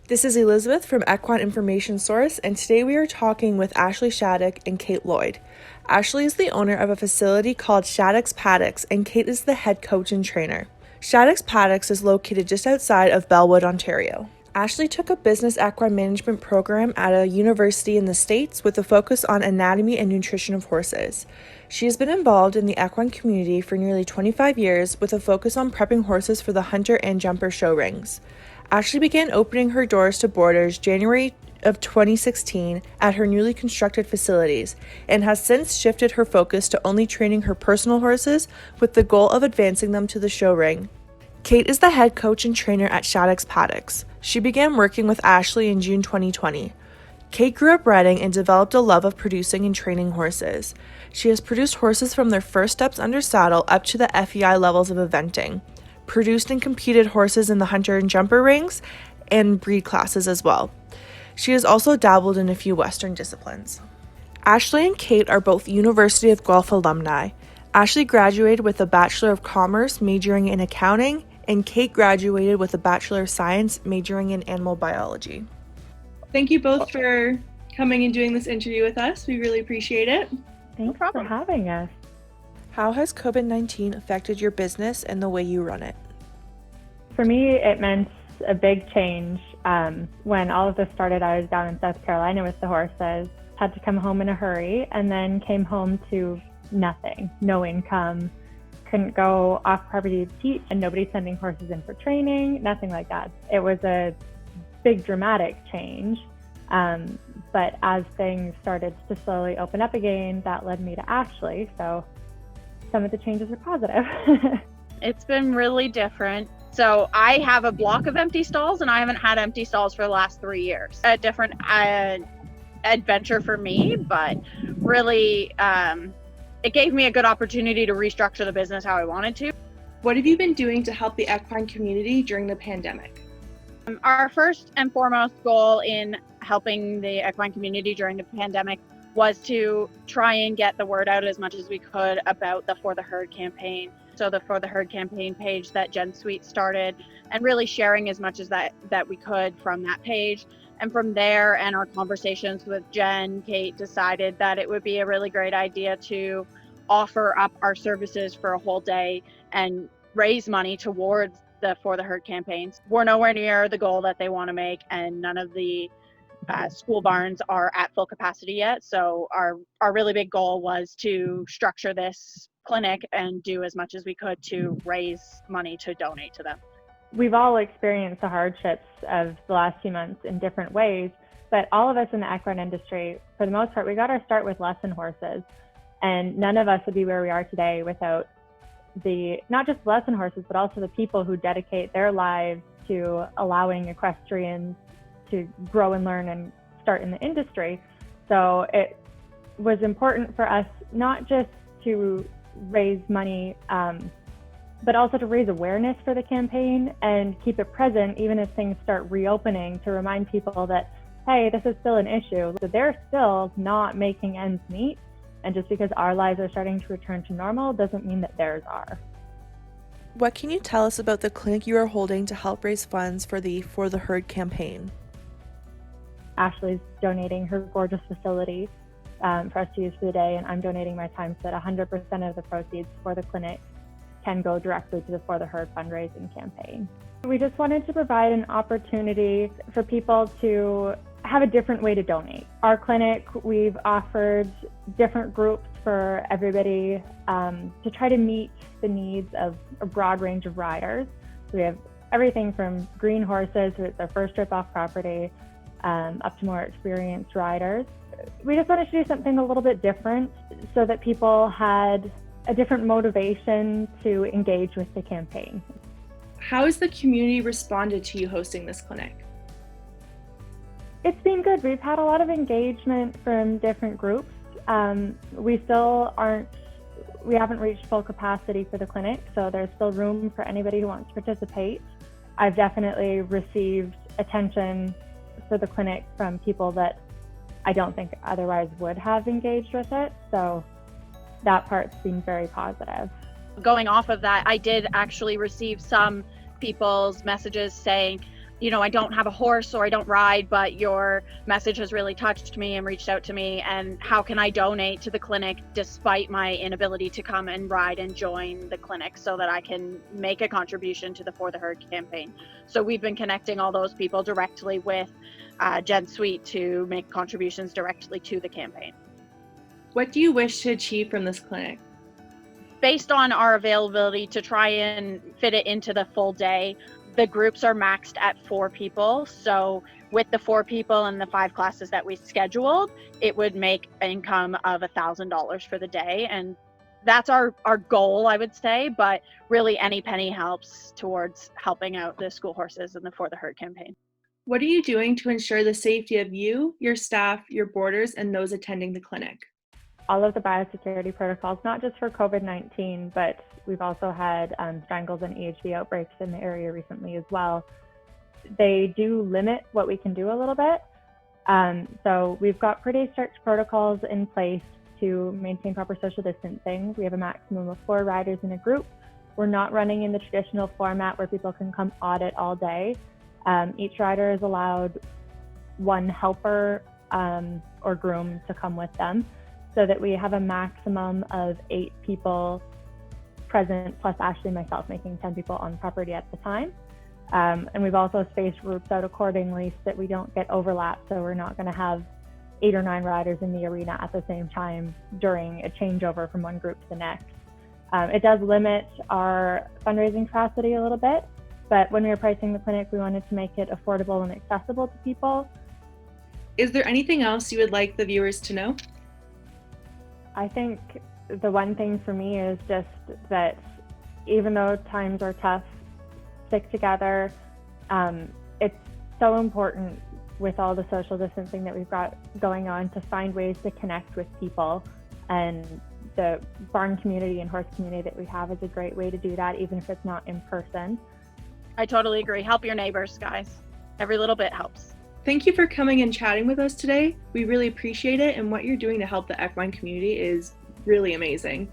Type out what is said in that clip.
This is Elizabeth from Equine Information Source, and today we are talking with Ashley Shaddock and Kate Lloyd. Ashley is the owner of a facility called Shaddock's Paddocks, and Kate is the head coach and trainer. Shaddock's Paddocks is located just outside of Bellwood, Ontario. Ashley took a business equine management program at a university in the States with a focus on anatomy and nutrition of horses. She has been involved in the equine community for nearly 25 years with a focus on prepping horses for the hunter and jumper show rings. Ashley began opening her doors to boarders January of 2016 at her newly constructed facilities and has since shifted her focus to only training her personal horses with the goal of advancing them to the show ring. Kate is the head coach and trainer at Shaddock's Paddocks. She began working with Ashley in June 2020. Kate grew up riding and developed a love of producing and training horses. She has produced horses from their first steps under saddle up to the FEI levels of eventing, produced and competed horses in the hunter and jumper rings and breed classes as well. She has also dabbled in a few Western disciplines. Ashley and Kate are both University of Guelph alumni. Ashley graduated with a Bachelor of Commerce majoring in accounting, and Kate graduated with a Bachelor of Science majoring in animal biology. Thank you both for coming and doing this interview with us. We really appreciate it. Thanks for having us. How has COVID-19 affected your business and the way you run it? For me, it meant a big change. When all of this started, I was down in South Carolina with the horses, had to come home in a hurry, and then came home to nothing, no income, couldn't go off property to teach, and nobody sending horses in for training, nothing like that. It was a big dramatic change. But as things started to slowly open up again, that led me to Ashley. So some of the changes are positive. It's been really different. So I have a block of empty stalls, and I haven't had empty stalls for the last 3 years. A different adventure for me, but really it gave me a good opportunity to restructure the business how I wanted to. What have you been doing to help the equine community during the pandemic? Our first and foremost goal in helping the equine community during the pandemic was to try and get the word out as much as we could about the For the Herd campaign. So the For the Herd campaign page that Jen Sweet started, and really sharing as much as that we could from that page. And from there, and our conversations with Jen, Kate decided that it would be a really great idea to offer up our services for a whole day and raise money towards the For the Herd campaigns. We're nowhere near the goal that they want to make, and none of the school barns are at full capacity yet. So our really big goal was to structure this clinic and do as much as we could to raise money to donate to them. We've all experienced the hardships of the last few months in different ways, but all of us in the equine industry, for the most part, we got our start with lesson horses, and none of us would be where we are today without not just lesson horses, but also the people who dedicate their lives to allowing equestrians to grow and learn and start in the industry. So it was important for us not just to raise money, but also to raise awareness for the campaign and keep it present even as things start reopening, to remind people that, hey, this is still an issue. So they're still not making ends meet. And just because our lives are starting to return to normal doesn't mean that theirs are. What can you tell us about the clinic you are holding to help raise funds for the For the Herd campaign? Ashley's donating her gorgeous facility for us to use for the day, and I'm donating my time so that 100% of the proceeds for the clinic can go directly to the For the Herd fundraising campaign. We just wanted to provide an opportunity for people to have a different way to donate. Our clinic, we've offered different groups for everybody to try to meet the needs of a broad range of riders. So we have everything from green horses, who it's their first trip off property, up to more experienced riders. We just wanted to do something a little bit different so that people had a different motivation to engage with the campaign. How has the community responded to you hosting this clinic? It's been good. We've had a lot of engagement from different groups. We haven't reached full capacity for the clinic, so there's still room for anybody who wants to participate. I've definitely received attention for the clinic from people that I don't think otherwise would have engaged with it. So that part's been very positive. Going off of that, I did actually receive some people's messages saying, I don't have a horse or I don't ride, but your message has really touched me and reached out to me, and how can I donate to the clinic despite my inability to come and ride and join the clinic so that I can make a contribution to the For the Herd campaign. So we've been connecting all those people directly with Jen Sweet to make contributions directly to the campaign. What do you wish to achieve from this clinic? Based on our availability to try and fit it into the full day, the groups are maxed at 4 people. So with the 4 people and the 5 classes that we scheduled, it would make income of $1,000 for the day. And that's our goal, I would say, but really any penny helps towards helping out the school horses in the For the Herd campaign. What are you doing to ensure the safety of you, your staff, your boarders, and those attending the clinic? All of the biosecurity protocols, not just for COVID-19, but we've also had strangles and EHV outbreaks in the area recently as well. They do limit what we can do a little bit. So we've got pretty strict protocols in place to maintain proper social distancing. We have a maximum of 4 riders in a group. We're not running in the traditional format where people can come audit all day. Each rider is allowed 1 helper or groom to come with them, so that we have a maximum of 8 people present, plus Ashley and myself, making 10 people on property at the time. And we've also spaced groups out accordingly so that we don't get overlap. So we're not going to have 8 or 9 riders in the arena at the same time during a changeover from one group to the next. It does limit our fundraising capacity a little bit, but when we were pricing the clinic, we wanted to make it affordable and accessible to people. Is there anything else you would like the viewers to know? I think the one thing for me is just that even though times are tough, stick together. It's so important with all the social distancing that we've got going on to find ways to connect with people, and the barn community and horse community that we have is a great way to do that, even if it's not in person. I totally agree. Help your neighbors, guys. Every little bit helps. Thank you for coming and chatting with us today. We really appreciate it, and what you're doing to help the equine community is really amazing.